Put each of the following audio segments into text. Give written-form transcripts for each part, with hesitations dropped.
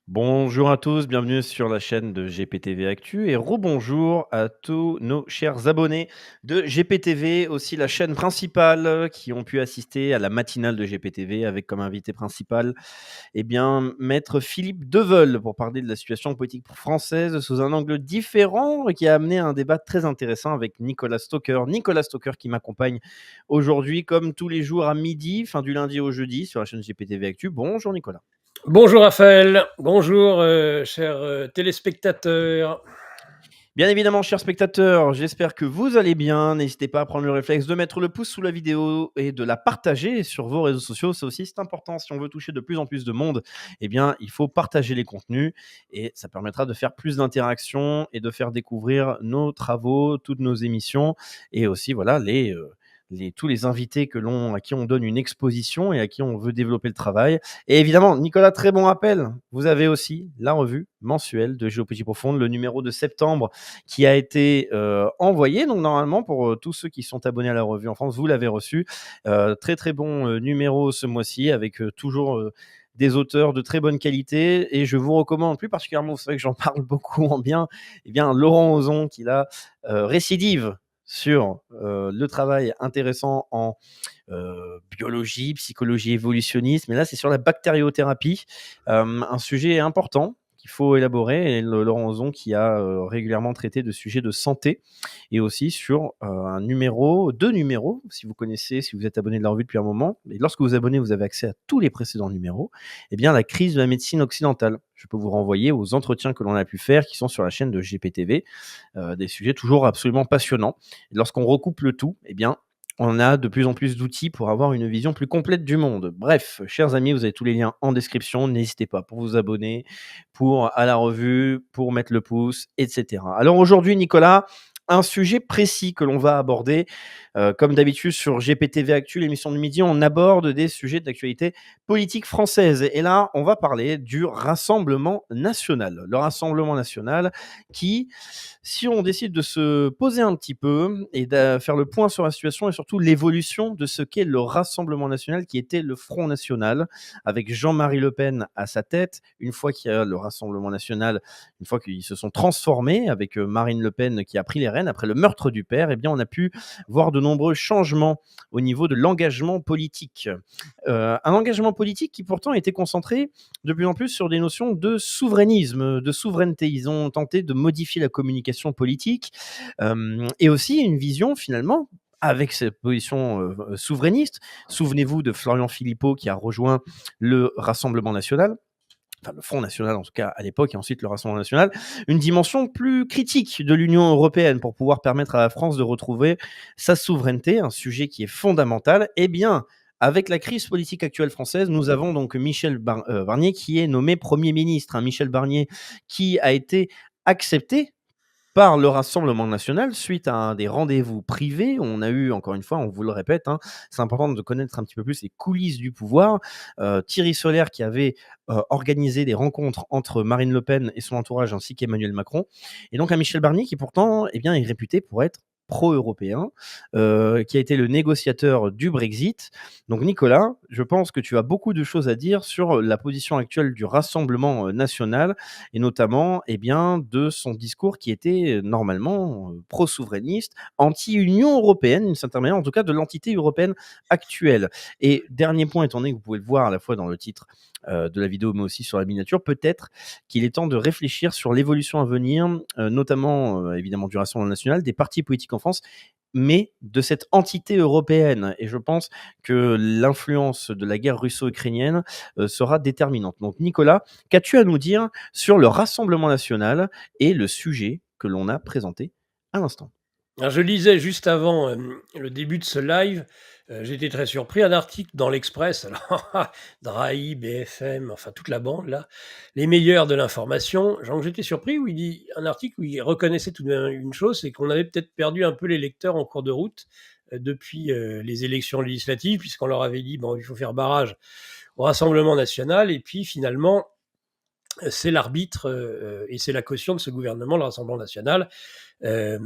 Bonjour à tous, bienvenue sur la chaîne de GPTV Actu et rebonjour à tous nos chers abonnés de GPTV, aussi la chaîne principale qui ont pu assister à la matinale de GPTV avec comme invité principal maître Philippe Deveul pour parler de la situation politique française sous un angle différent et qui a amené un débat très intéressant avec Nicolas Stocker. Nicolas Stocker qui m'accompagne aujourd'hui comme tous les jours à midi, fin du lundi au jeudi sur la chaîne GPTV Actu. Bonjour Nicolas. Bonjour Raphaël, bonjour chers téléspectateurs. Bien évidemment, chers spectateurs, j'espère que vous allez bien. N'hésitez pas à prendre le réflexe de mettre le pouce sous la vidéo et de la partager sur vos réseaux sociaux. Ça aussi, c'est important. Si on veut toucher de plus en plus de monde, il faut partager les contenus et ça permettra de faire plus d'interactions et de faire découvrir nos travaux, toutes nos émissions et aussi, voilà, tous les invités à qui on donne une exposition et à qui on veut développer le travail. Et évidemment, Nicolas, très bon rappel. Vous avez aussi la revue mensuelle de Géopolitique Profonde, le numéro de septembre qui a été envoyé. Donc, normalement, pour tous ceux qui sont abonnés à la revue en France, vous l'avez reçu. Très, très bon numéro ce mois-ci avec toujours des auteurs de très bonne qualité. Et je vous recommande plus particulièrement, vous savez que j'en parle beaucoup en bien, Laurent Ozon qui là récidive sur le travail intéressant en biologie, psychologie évolutionniste, mais là c'est sur la bactériothérapie, un sujet important qu'il faut élaborer et Laurent Ozon qui a régulièrement traité de sujets de santé et aussi sur deux numéros, si vous connaissez, si vous êtes abonné de la revue depuis un moment, et lorsque vous abonnez, vous avez accès à tous les précédents numéros, la crise de la médecine occidentale. Je peux vous renvoyer aux entretiens que l'on a pu faire qui sont sur la chaîne de GPTV, des sujets toujours absolument passionnants. Et lorsqu'on recoupe le tout, on a de plus en plus d'outils pour avoir une vision plus complète du monde. Bref, chers amis, vous avez tous les liens en description. N'hésitez pas pour vous abonner, pour à la revue, pour mettre le pouce, etc. Alors aujourd'hui, Nicolas, un sujet précis que l'on va aborder. Comme d'habitude sur GPTV Actu, l'émission de midi, on aborde des sujets d'actualité politique française. Et là, on va parler du Rassemblement national. Le Rassemblement national qui, si on décide de se poser un petit peu et de faire le point sur la situation et surtout l'évolution de ce qu'est le Rassemblement national, qui était le Front national, avec Jean-Marie Le Pen à sa tête, une fois qu'il y a le Rassemblement national, une fois qu'ils se sont transformés, avec Marine Le Pen qui a pris les rênes après le meurtre du père, on a pu voir de nombreux changements au niveau de l'engagement politique. Un engagement politique qui pourtant était concentré de plus en plus sur des notions de souverainisme, de souveraineté. Ils ont tenté de modifier la communication politique et aussi une vision finalement avec cette position souverainiste. Souvenez-vous de Florian Philippot qui a rejoint le Rassemblement national, enfin le Front national en tout cas à l'époque, et ensuite le Rassemblement national, une dimension plus critique de l'Union européenne pour pouvoir permettre à la France de retrouver sa souveraineté, un sujet qui est fondamental. Avec la crise politique actuelle française, nous avons donc Michel Barnier qui est nommé Premier ministre. Michel Barnier qui a été accepté par le Rassemblement national suite à des rendez-vous privés. On a eu, encore une fois, on vous le répète, c'est important de connaître un petit peu plus les coulisses du pouvoir. Thierry Solaire qui avait organisé des rencontres entre Marine Le Pen et son entourage ainsi qu'Emmanuel Macron. Et donc un Michel Barnier qui pourtant est réputé pour être pro-européen, qui a été le négociateur du Brexit. Donc Nicolas, je pense que tu as beaucoup de choses à dire sur la position actuelle du Rassemblement national et notamment de son discours qui était normalement pro-souverainiste, anti-Union européenne, d'une certaine manière, en tout cas de l'entité européenne actuelle. Et dernier point, étant donné que vous pouvez le voir à la fois dans le titre de la vidéo, mais aussi sur la miniature, peut-être qu'il est temps de réfléchir sur l'évolution à venir, notamment évidemment du Rassemblement national, des partis politiques en France, mais de cette entité européenne. Et je pense que l'influence de la guerre russo-ukrainienne sera déterminante. Donc Nicolas, qu'as-tu à nous dire sur le Rassemblement national et le sujet que l'on a présenté à l'instant? Alors, je lisais juste avant le début de ce live, j'étais très surpris, un article dans l'Express, alors Drahi, BFM, enfin toute la bande là, les meilleurs de l'information. Donc j'étais surpris où il dit un article où il reconnaissait tout de même une chose, c'est qu'on avait peut-être perdu un peu les lecteurs en cours de route depuis les élections législatives, puisqu'on leur avait dit bon, il faut faire barrage au Rassemblement national, et puis finalement c'est l'arbitre et c'est la caution de ce gouvernement, le Rassemblement national. Euh,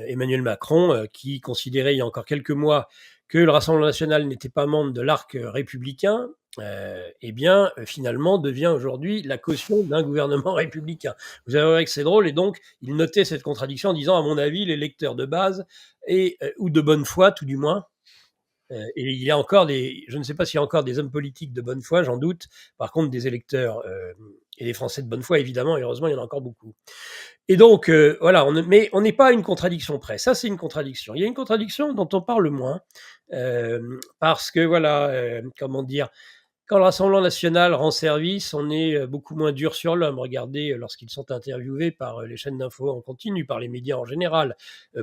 Emmanuel Macron, qui considérait il y a encore quelques mois que le Rassemblement national n'était pas membre de l'arc républicain, eh bien, finalement, devient aujourd'hui la caution d'un gouvernement républicain. Vous allez voir que c'est drôle et donc il notait cette contradiction en disant: «À mon avis, les lecteurs de base et ou de bonne foi, tout du moins, et il y a encore des je ne sais pas s'il y a encore des hommes politiques de bonne foi, j'en doute. Par contre, des électeurs, et des Français de bonne foi, évidemment et heureusement, il y en a encore beaucoup». Et donc, voilà, mais on n'est pas à une contradiction près. Ça, c'est une contradiction. Il y a une contradiction dont on parle moins, parce que voilà, comment dire? Quand le Rassemblement national rend service, on est, beaucoup moins dur sur l'homme. Regardez, lorsqu'ils sont interviewés par, les chaînes d'infos en continu, par les médias en général,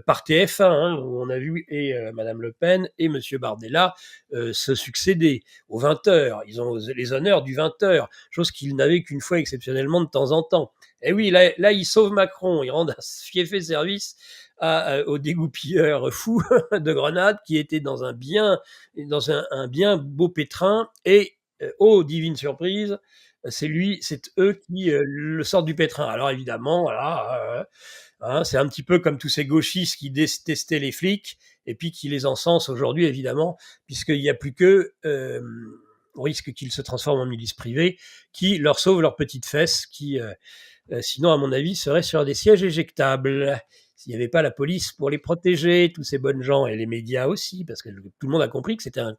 par TF1, hein, où on a vu et madame Le Pen et monsieur Bardella, se succéder aux 20h. Ils ont les honneurs du 20h, chose qu'ils n'avaient qu'une fois exceptionnellement de temps en temps. Et oui, là, ils sauvent Macron, ils rendent un fieffé service au dégoupilleur fou de Grenade qui était dans un bien beau pétrin et oh, divine surprise, c'est eux qui le sortent du pétrin. Alors évidemment, voilà, hein, c'est un petit peu comme tous ces gauchistes qui détestaient les flics et puis qui les encensent aujourd'hui, évidemment, puisqu'il n'y a plus que, au risque qu'ils se transforment en milices privées, qui leur sauvent leurs petites fesses, qui, sinon, à mon avis, seraient sur des sièges éjectables. S'il n'y avait pas la police pour les protéger, tous ces bonnes gens, et les médias aussi, parce que tout le monde a compris que c'était un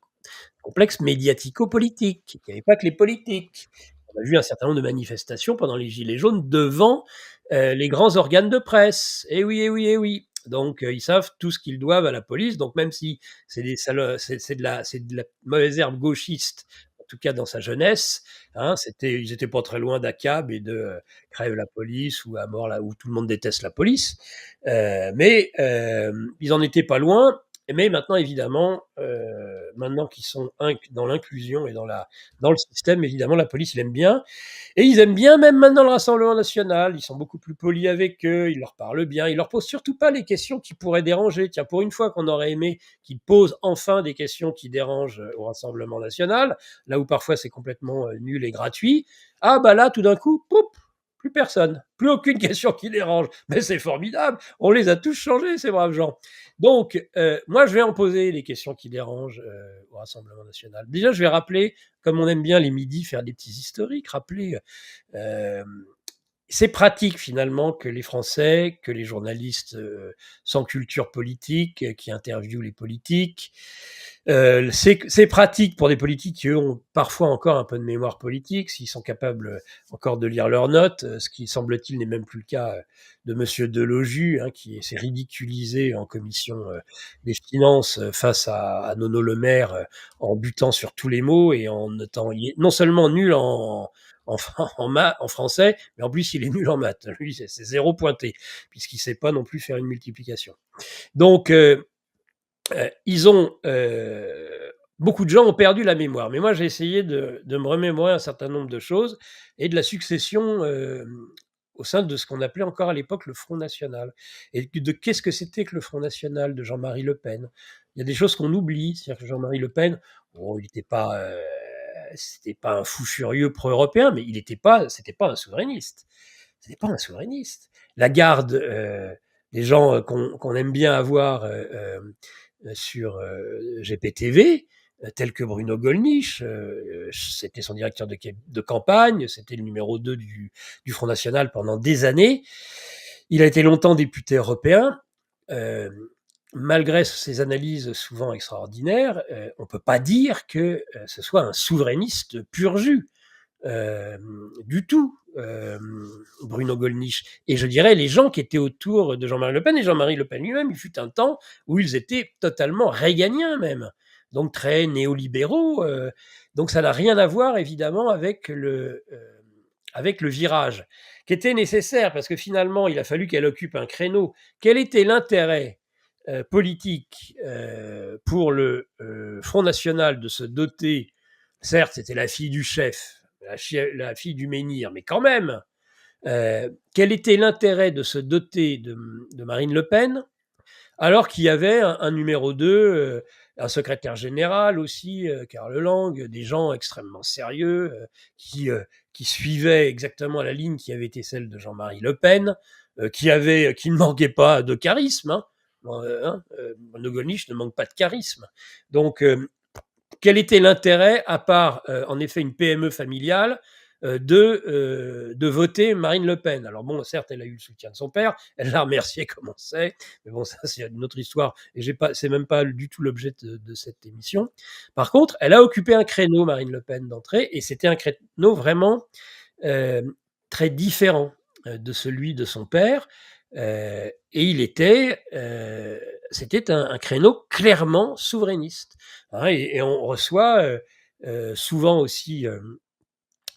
complexe médiatico-politique, qu'il n'y avait pas que les politiques. On a vu un certain nombre de manifestations pendant les Gilets jaunes devant les grands organes de presse. Eh oui, eh oui, eh oui. Donc, ils savent tout ce qu'ils doivent à la police. Donc, même si c'est de la mauvaise herbe gauchiste, en tout cas dans sa jeunesse, hein, ils n'étaient pas très loin d'ACAB et de Crève la police ou à mort là où tout le monde déteste la police. Mais ils en étaient pas loin. Mais maintenant, évidemment, maintenant qu'ils sont dans l'inclusion et dans le système, évidemment, la police, ils aiment bien. Et ils aiment bien même maintenant le Rassemblement national. Ils sont beaucoup plus polis avec eux, ils leur parlent bien, ils leur posent surtout pas les questions qui pourraient déranger. Tiens, pour une fois qu'on aurait aimé qu'ils posent enfin des questions qui dérangent au Rassemblement national, là où parfois c'est complètement nul et gratuit. Ah bah là, tout d'un coup, poup, plus personne, plus aucune question qui dérange. Mais c'est formidable, on les a tous changés, ces braves gens. Donc, moi, je vais en poser les questions qui dérangent au Rassemblement national. Déjà, je vais rappeler, comme on aime bien les midis faire des petits historiques, rappeler euh, c'est pratique finalement que les Français, que les journalistes sans culture politique, qui interviewent les politiques, c'est pratique pour des politiques qui eux, ont parfois encore un peu de mémoire politique, s'ils sont capables encore de lire leurs notes, ce qui semble-t-il n'est même plus le cas de Monsieur Delogu, hein, qui s'est ridiculisé en commission des finances face à Nono Le Maire en butant sur tous les mots et en étant non seulement nul en français, mais en plus il est nul en maths. Lui, c'est zéro pointé, puisqu'il ne sait pas non plus faire une multiplication. Donc, ils ont beaucoup de gens ont perdu la mémoire. Mais moi, j'ai essayé de me remémorer un certain nombre de choses et de la succession au sein de ce qu'on appelait encore à l'époque le Front National. Et de qu'est-ce que c'était que le Front National de Jean-Marie Le Pen. Il y a des choses qu'on oublie. C'est-à-dire que Jean-Marie Le Pen, il n'était pas, c'était pas un fou furieux pro-européen, mais c'était pas un souverainiste. C'était pas un souverainiste. La garde des gens qu'on aime bien avoir sur GPTV, tel que Bruno Gollnisch, c'était son directeur de campagne, c'était le numéro 2 du Front National pendant des années. Il a été longtemps député européen. Euh, Malgré ses analyses souvent extraordinaires, on ne peut pas dire que ce soit un souverainiste pur jus. Du tout, Bruno Gollnisch. Et je dirais les gens qui étaient autour de Jean-Marie Le Pen, et Jean-Marie Le Pen lui-même, il fut un temps où ils étaient totalement réganiens même, donc très néolibéraux. Donc ça n'a rien à voir évidemment avec le virage qui était nécessaire, parce que finalement il a fallu qu'elle occupe un créneau. Quel était l'intérêt politique pour le Front National de se doter? Certes, c'était la fille du chef, la fille du menhir, mais quand même, quel était l'intérêt de se doter de Marine Le Pen alors qu'il y avait un numéro 2, un secrétaire général aussi, Karl Lang, des gens extrêmement sérieux qui suivaient exactement la ligne qui avait été celle de Jean-Marie Le Pen, qui ne manquait pas de charisme. Bruno Gollnisch ne manque pas de charisme. Donc, quel était l'intérêt, à part, en effet, une PME familiale, de voter Marine Le Pen? Alors bon, certes, elle a eu le soutien de son père, elle l'a remercié comme on sait, mais bon, ça, c'est une autre histoire et c'est même pas du tout l'objet de cette émission. Par contre, elle a occupé un créneau, Marine Le Pen, d'entrée, et c'était un créneau vraiment très différent de celui de son père. Et c'était un créneau clairement souverainiste, hein, et on reçoit souvent aussi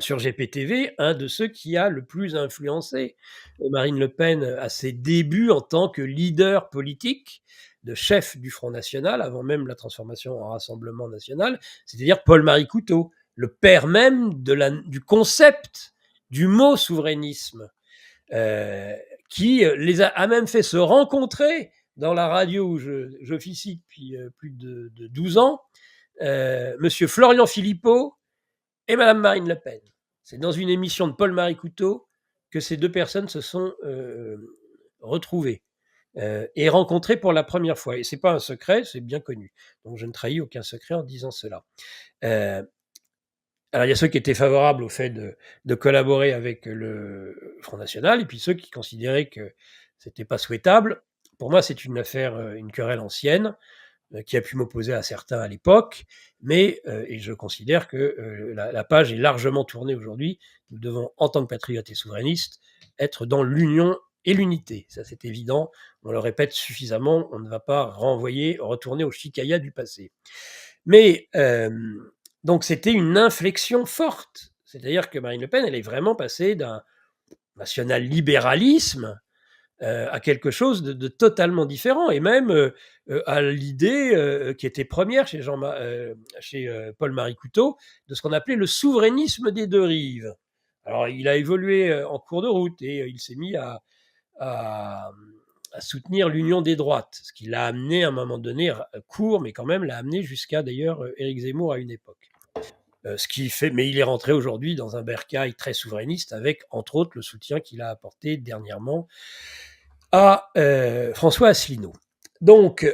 sur GPTV un de ceux qui a le plus influencé Marine Le Pen à ses débuts en tant que leader politique, de chef du Front National, avant même la transformation en Rassemblement National, c'est-à-dire Paul-Marie Coutot, le père même du concept du mot souverainisme, euh, qui a même fait se rencontrer dans la radio où j'officie depuis plus de 12 ans, Monsieur Florian Philippot et Madame Marine Le Pen. C'est dans une émission de Paul-Marie Coutot que ces deux personnes se sont retrouvées et rencontrées pour la première fois. Et c'est pas un secret, c'est bien connu. Donc je ne trahis aucun secret en disant cela. Alors il y a ceux qui étaient favorables au fait de collaborer avec le Front National, et puis ceux qui considéraient que c'était pas souhaitable. Pour moi, c'est une affaire, une querelle ancienne, qui a pu m'opposer à certains à l'époque, mais et je considère que la page est largement tournée aujourd'hui. Nous devons, en tant que patriotes et souverainistes, être dans l'union et l'unité. Ça, c'est évident. On le répète suffisamment. On ne va pas retourner au chicaya du passé. Mais donc, c'était une inflexion forte. C'est-à-dire que Marine Le Pen, elle est vraiment passée d'un national-libéralisme à quelque chose de totalement différent, et même à l'idée qui était première chez Paul-Marie Coutot, de ce qu'on appelait le souverainisme des deux rives. Alors, il a évolué en cours de route et il s'est mis à, à soutenir l'union des droites, ce qui l'a amené à un moment donné, court, mais quand même l'a amené jusqu'à d'ailleurs Éric Zemmour à une époque. Mais il est rentré aujourd'hui dans un bercail très souverainiste avec, entre autres, le soutien qu'il a apporté dernièrement à François Asselineau. Donc,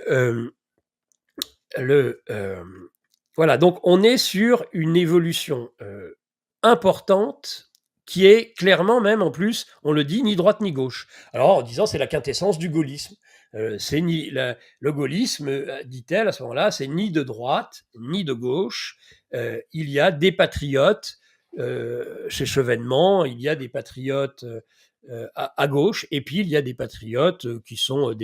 voilà, donc on est sur une évolution importante qui est clairement, même en plus, on le dit, ni droite ni gauche. Alors en disant c'est la quintessence du gaullisme. Le gaullisme, dit-elle à ce moment-là, c'est ni de droite ni de gauche. Il y a des patriotes chez Chevènement, il y a des patriotes à gauche, et puis il y a des patriotes qui sont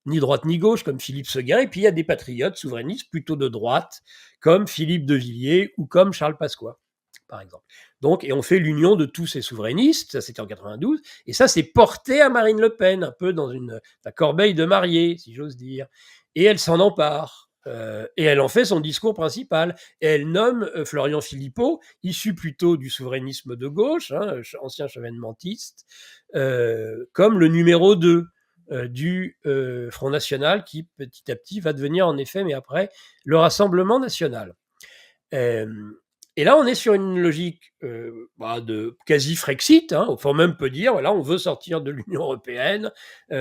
ni droite ni gauche, comme Philippe Seguin, et puis il y a des patriotes souverainistes plutôt de droite, comme Philippe de Villiers ou comme Charles Pasqua, par exemple. Donc, et on fait l'union de tous ces souverainistes, ça c'était en 92, et ça c'est porté à Marine Le Pen, un peu dans la corbeille de mariée, si j'ose dire. Et elle s'en empare. Et elle en fait son discours principal. Et elle nomme Florian Philippot, issu plutôt du souverainisme de gauche, hein, ancien chevènementiste, comme le numéro 2 du Front National, qui petit à petit va devenir en effet, mais après, le Rassemblement National. Et là, on est sur une logique de quasi-Frexit. Hein. Enfin, même peut dire, voilà, on veut sortir de l'Union européenne,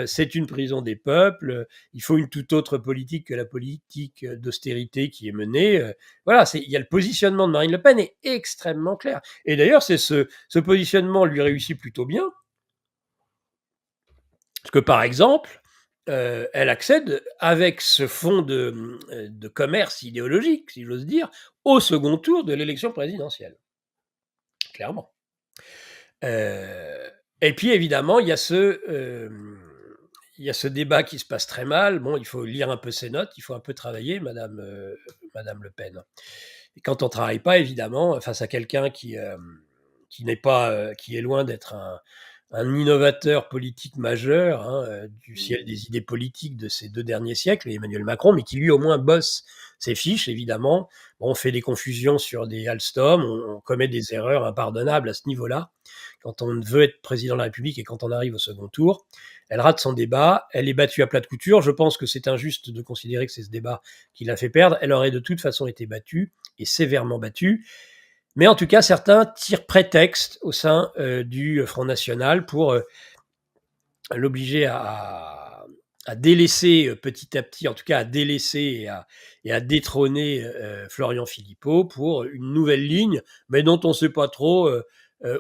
c'est une prison des peuples, il faut une toute autre politique que la politique d'austérité qui est menée. Voilà, il y a le positionnement de Marine Le Pen est extrêmement clair. Et d'ailleurs, ce positionnement lui réussit plutôt bien, parce que, par exemple, elle accède, avec ce fonds de commerce idéologique, si j'ose dire, au second tour de l'élection présidentielle. Clairement. Et puis, évidemment, il y a ce débat qui se passe très mal. Bon, il faut lire un peu ses notes, il faut un peu travailler, Madame Le Pen. Et quand on ne travaille pas, évidemment, face à quelqu'un qui est loin d'être un innovateur politique majeur, hein, du ciel des idées politiques de ces 2 derniers siècles, Emmanuel Macron, mais qui lui au moins bosse ses fiches, évidemment. Bon, on fait des confusions sur des Alstom, on commet des erreurs impardonnables à ce niveau-là, quand on veut être président de la République et quand on arrive au second tour. Elle rate son débat, elle est battue à plat de couture. Je pense que c'est injuste de considérer que c'est ce débat qui l'a fait perdre. Elle aurait de toute façon été battue, et sévèrement battue. Mais en tout cas, certains tirent prétexte au sein du Front National pour l'obliger délaisser petit à petit, en tout cas à délaisser et à détrôner Florian Philippot pour une nouvelle ligne, mais dont on ne sait pas trop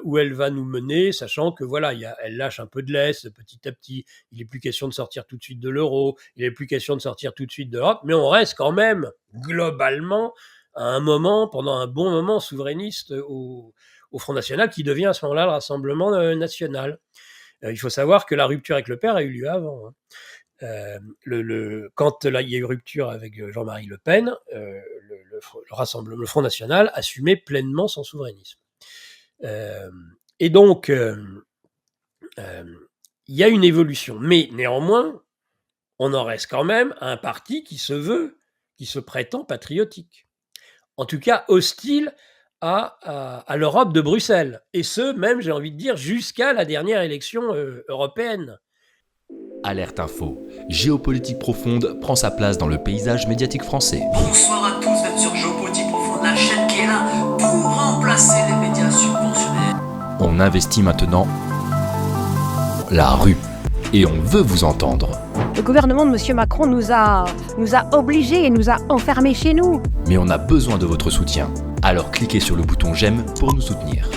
où elle va nous mener, sachant que voilà, elle lâche un peu de l'Est petit à petit. Il n'est plus question de sortir tout de suite de l'euro, il n'est plus question de sortir tout de suite de l'Europe, mais on reste quand même globalement à un moment, pendant un bon moment, souverainiste au Front National, qui devient à ce moment-là le Rassemblement national. Il faut savoir que la rupture avec le père a eu lieu avant. Quand là, il y a eu rupture avec Jean-Marie Le Pen, le Front National assumait pleinement son souverainisme. Et donc, il y a une évolution. Mais néanmoins, on en reste quand même à un parti qui se prétend patriotique. En tout cas, hostile à l'Europe de Bruxelles. Et ce, même, j'ai envie de dire, jusqu'à la dernière élection européenne. Alerte Info. Géopolitique profonde prend sa place dans le paysage médiatique français. Bonsoir à tous, vous êtes sur Géopolitique profonde, la chaîne qui est là pour remplacer les médias subventionnés. On investit maintenant la rue. Et on veut vous entendre. Le gouvernement de M. Macron nous a obligés et nous a enfermés chez nous. Mais on a besoin de votre soutien. Alors cliquez sur le bouton j'aime pour nous soutenir.